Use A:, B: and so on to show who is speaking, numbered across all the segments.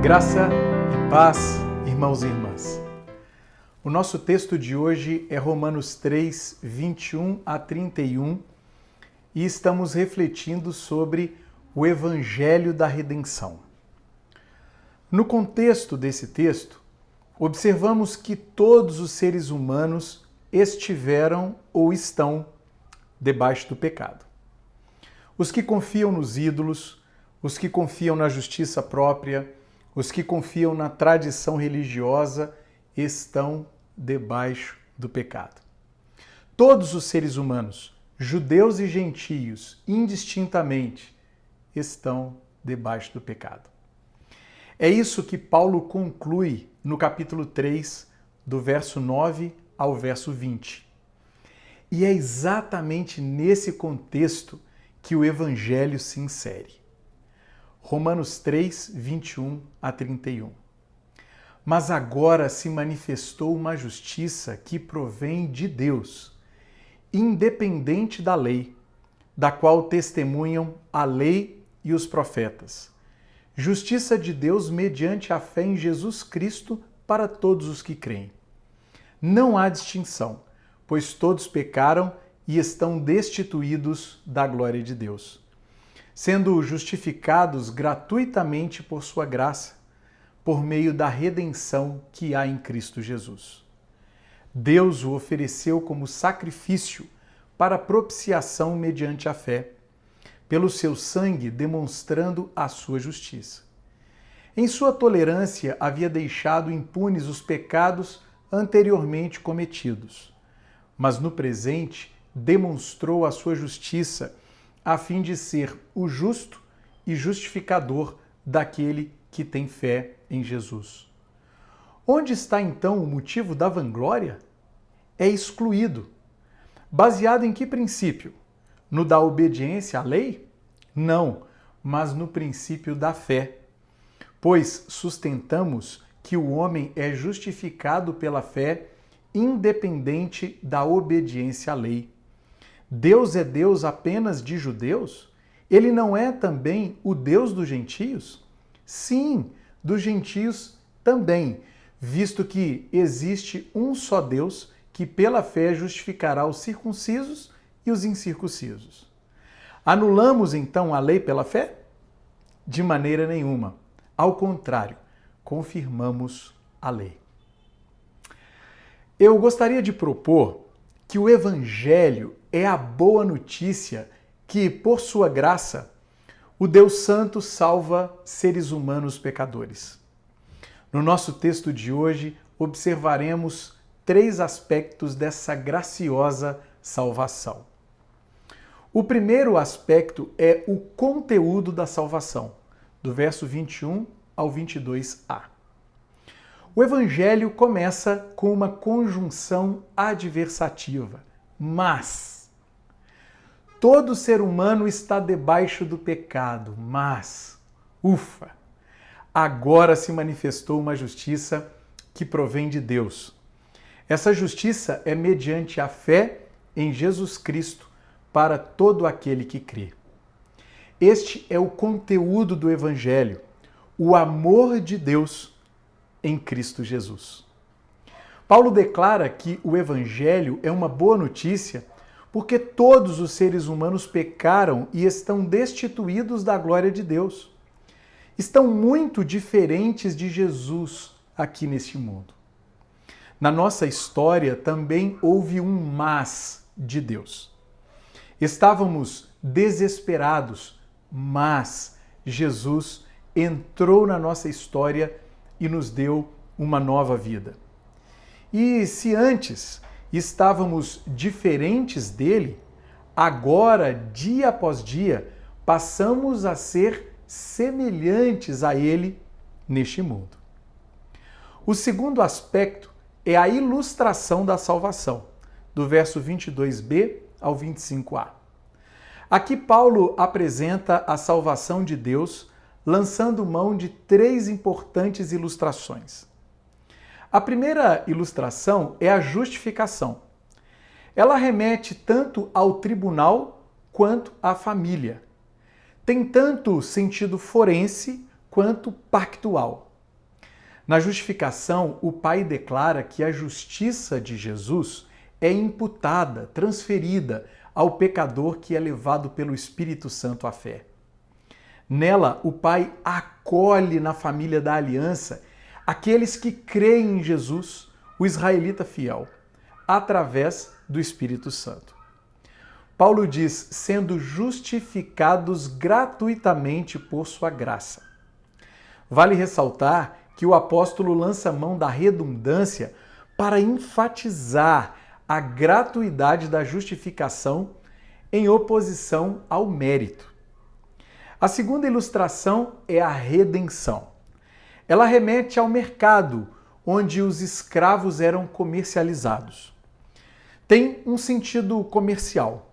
A: Graça e paz, irmãos e irmãs. O nosso texto de hoje é Romanos 3, 21 a 31 e estamos refletindo sobre o Evangelho da Redenção. No contexto desse texto, observamos que todos os seres humanos estiveram ou estão debaixo do pecado. Os que confiam nos ídolos, os que confiam na justiça própria, os que confiam na tradição religiosa estão debaixo do pecado. Todos os seres humanos, judeus e gentios, indistintamente, estão debaixo do pecado. É isso que Paulo conclui no capítulo 3, do verso 9 ao verso 20. E é exatamente nesse contexto que o Evangelho se insere. Romanos 3, 21 a 31. Mas agora se manifestou uma justiça que provém de Deus, independente da lei, da qual testemunham a lei e os profetas. Justiça de Deus mediante a fé em Jesus Cristo para todos os que creem. Não há distinção, pois todos pecaram e estão destituídos da glória de Deus, sendo justificados gratuitamente por sua graça, por meio da redenção que há em Cristo Jesus. Deus o ofereceu como sacrifício para propiciação mediante a fé, pelo seu sangue demonstrando a sua justiça. Em sua tolerância havia deixado impunes os pecados anteriormente cometidos, mas no presente demonstrou a sua justiça a fim de ser o justo e justificador daquele que tem fé em Jesus. Onde está então o motivo da vanglória? É excluído. Baseado em que princípio? No da obediência à lei? Não, mas no princípio da fé. Pois sustentamos que o homem é justificado pela fé, independente da obediência à lei. Deus é Deus apenas de judeus? Ele não é também o Deus dos gentios? Sim, dos gentios também, visto que existe um só Deus que pela fé justificará os circuncisos e os incircuncisos. Anulamos então a lei pela fé? De maneira nenhuma. Ao contrário, confirmamos a lei. Eu gostaria de propor que o Evangelho é a boa notícia que, por sua graça, o Deus Santo salva seres humanos pecadores. No nosso texto de hoje, observaremos 3 aspectos dessa graciosa salvação. O primeiro aspecto é o conteúdo da salvação, do verso 21 ao 22a. O Evangelho começa com uma conjunção adversativa, mas. Todo ser humano está debaixo do pecado, mas, ufa, agora se manifestou uma justiça que provém de Deus. Essa justiça é mediante a fé em Jesus Cristo para todo aquele que crê. Este é o conteúdo do Evangelho, o amor de Deus em Cristo Jesus. Paulo declara que o Evangelho é uma boa notícia porque todos os seres humanos pecaram e estão destituídos da glória de Deus. Estão muito diferentes de Jesus aqui neste mundo. Na nossa história também houve um mas de Deus. Estávamos desesperados, mas Jesus entrou na nossa história e nos deu uma nova vida. E se antes estávamos diferentes dele, agora, dia após dia, passamos a ser semelhantes a ele neste mundo. O segundo aspecto é a ilustração da salvação, do verso 22b ao 25a. Aqui Paulo apresenta a salvação de Deus, lançando mão de 3 importantes ilustrações. A primeira ilustração é a justificação. Ela remete tanto ao tribunal quanto à família. Tem tanto sentido forense quanto pactual. Na justificação, o Pai declara que a justiça de Jesus é imputada, transferida ao pecador que é levado pelo Espírito Santo à fé. Nela, o Pai acolhe na família da aliança aqueles que creem em Jesus, o israelita fiel, através do Espírito Santo. Paulo diz, sendo justificados gratuitamente por sua graça. Vale ressaltar que o apóstolo lança mão da redundância para enfatizar a gratuidade da justificação em oposição ao mérito. A segunda ilustração é a redenção. Ela remete ao mercado, onde os escravos eram comercializados. Tem um sentido comercial.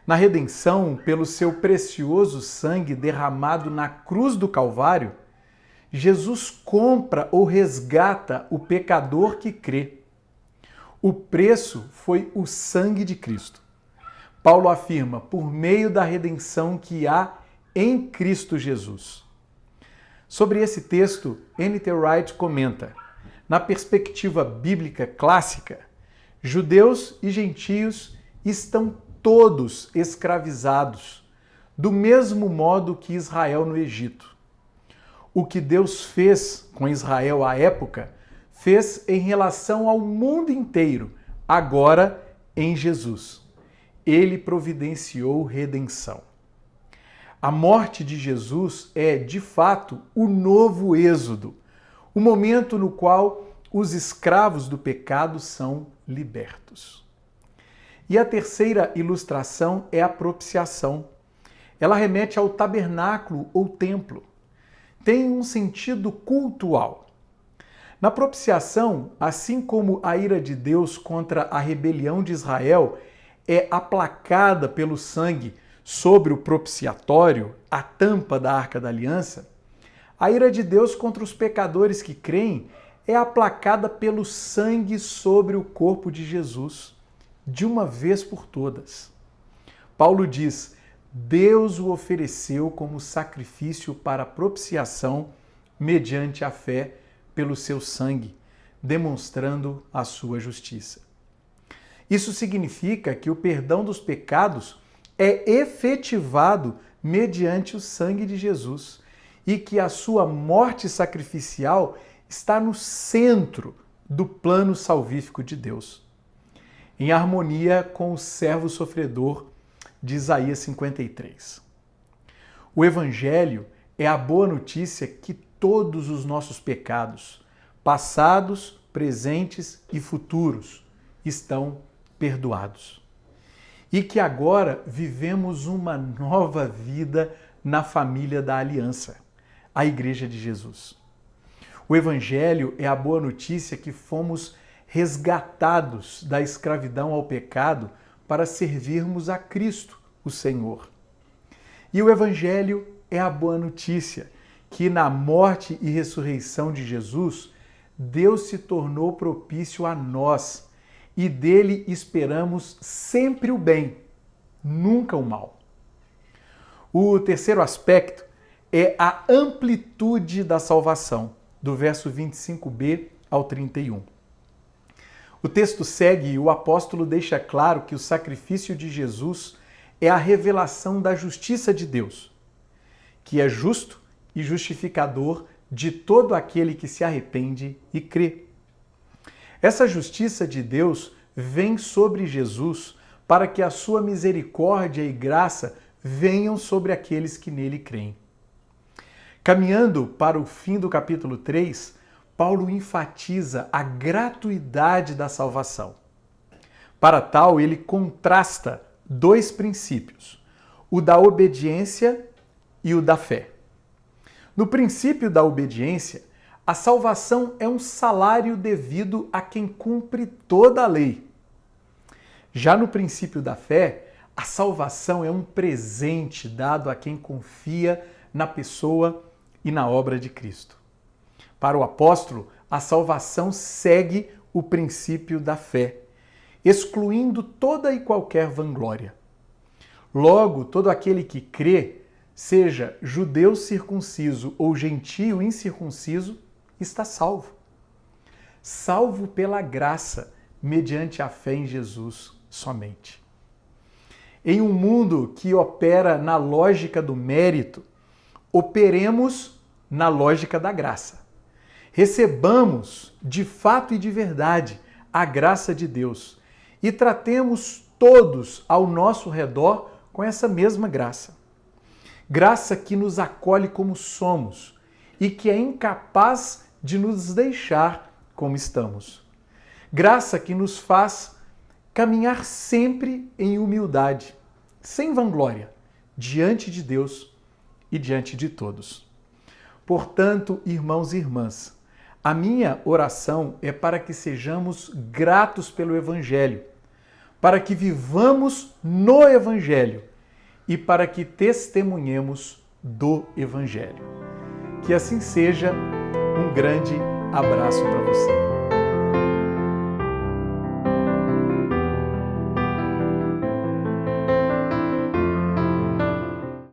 A: Na redenção, pelo seu precioso sangue derramado na cruz do Calvário, Jesus compra ou resgata o pecador que crê. O preço foi o sangue de Cristo. Paulo afirma, por meio da redenção que há em Cristo Jesus. Sobre esse texto, N.T. Wright comenta, na perspectiva bíblica clássica, judeus e gentios estão todos escravizados, do mesmo modo que Israel no Egito. O que Deus fez com Israel à época, fez em relação ao mundo inteiro, agora em Jesus. Ele providenciou redenção. A morte de Jesus é, de fato, o novo êxodo, o momento no qual os escravos do pecado são libertos. E a terceira ilustração é a propiciação. Ela remete ao tabernáculo ou templo. Tem um sentido cultual. Na propiciação, assim como a ira de Deus contra a rebelião de Israel é aplacada pelo sangue sobre o propiciatório, a tampa da Arca da Aliança, a ira de Deus contra os pecadores que creem é aplacada pelo sangue sobre o corpo de Jesus, de uma vez por todas. Paulo diz, Deus o ofereceu como sacrifício para propiciação mediante a fé pelo seu sangue, demonstrando a sua justiça. Isso significa que o perdão dos pecados é efetivado mediante o sangue de Jesus e que a sua morte sacrificial está no centro do plano salvífico de Deus, em harmonia com o servo sofredor de Isaías 53. O Evangelho é a boa notícia que todos os nossos pecados, passados, presentes e futuros, estão perdoados. E que agora vivemos uma nova vida na família da aliança, a Igreja de Jesus. O Evangelho é a boa notícia que fomos resgatados da escravidão ao pecado para servirmos a Cristo, o Senhor. E o Evangelho é a boa notícia que na morte e ressurreição de Jesus, Deus se tornou propício a nós e dele esperamos sempre o bem, nunca o mal. O terceiro aspecto é a amplitude da salvação, do verso 25b ao 31. O texto segue e o apóstolo deixa claro que o sacrifício de Jesus é a revelação da justiça de Deus, que é justo e justificador de todo aquele que se arrepende e crê. Essa justiça de Deus vem sobre Jesus para que a sua misericórdia e graça venham sobre aqueles que nele creem. Caminhando para o fim do capítulo 3, Paulo enfatiza a gratuidade da salvação. Para tal, ele contrasta dois princípios, o da obediência e o da fé. No princípio da obediência, a salvação é um salário devido a quem cumpre toda a lei. Já no princípio da fé, a salvação é um presente dado a quem confia na pessoa e na obra de Cristo. Para o apóstolo, a salvação segue o princípio da fé, excluindo toda e qualquer vanglória. Logo, todo aquele que crê, seja judeu circunciso ou gentio incircunciso, está salvo. Salvo pela graça, mediante a fé em Jesus somente. Em um mundo que opera na lógica do mérito, operemos na lógica da graça. Recebamos, de fato e de verdade, a graça de Deus e tratemos todos ao nosso redor com essa mesma graça. Graça que nos acolhe como somos e que é incapaz de nos deixar como estamos. Graça que nos faz caminhar sempre em humildade, sem vanglória, diante de Deus e diante de todos. Portanto, irmãos e irmãs, a minha oração é para que sejamos gratos pelo Evangelho, para que vivamos no Evangelho e para que testemunhemos do Evangelho. Que assim seja. Um grande abraço para você.